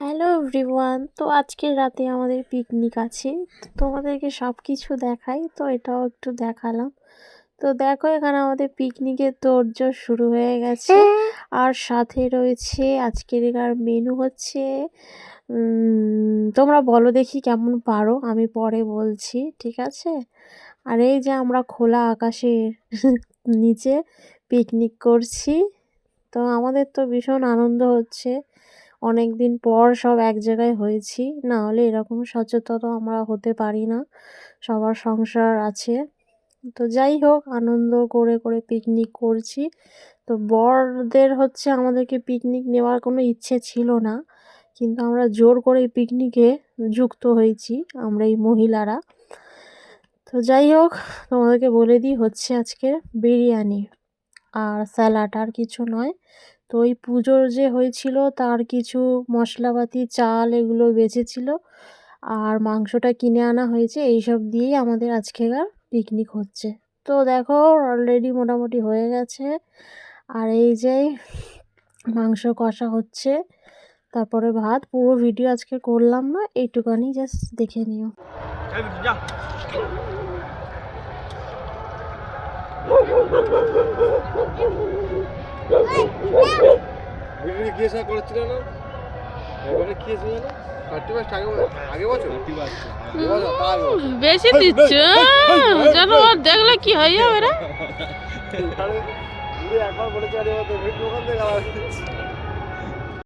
Hello everyone, তো আজকের রাতে আমাদের পিকনিক আছে। তো তোমাদেরকে সব কিছু দেখাই, তো এটাও একটু দেখালাম। তো দেখো এখানে আমাদের পিকনিকের তোড়জোড় শুরু হয়ে গেছে। আর সাথে রয়েছে আজকের মেনু হচ্ছে তোমরা বলো দেখি কেমন পারো, আমি পরে বলছি, ঠিক আছে। আর এই যে আমরা খোলা আকাশের নিচে পিকনিক করছি। তো আমাদের তো ভীষণ আনন্দ হচ্ছে, অনেক দিন পর সব এক জায়গায় হয়েছি, না হলে এরকম সচেতন আমরা হতে পারি না, সবার সংসার আছে। তো যাই হোক, আনন্দ করে করে পিকনিক করছি। তো বরদের হচ্ছে আমাদেরকে পিকনিক নেওয়ার কোনো ইচ্ছে ছিল না, কিন্তু আমরা জোর করে পিকনিকে যুক্ত হয়েছি, আমরা এই মহিলারা। তো যাই হোক, তোমাদেরকে বলে দিই হচ্ছে আজকে বিরিয়ানি আর স্যালাড, আর কিছু নয়। তো ওই পুজোর যে হয়েছিল তার কিছু মশলাপাতি, চাল এগুলো বেঁচেছিল, আর মাংসটা কিনে আনা হয়েছে, এইসব দিয়েই আমাদের আজকেকার পিকনিক হচ্ছে। তো দেখো অলরেডি মোটামুটি হয়ে গেছে। আর এই যে মাংস কষা হচ্ছে, তারপরে ভাত। পুরো ভিডিও আজকে করলাম না, এইটুকানি জাস্ট দেখে নিও। বেশি দিচ্ছ জানো, দেখলে কি হয়ে যাবে রে। একবার বলেছে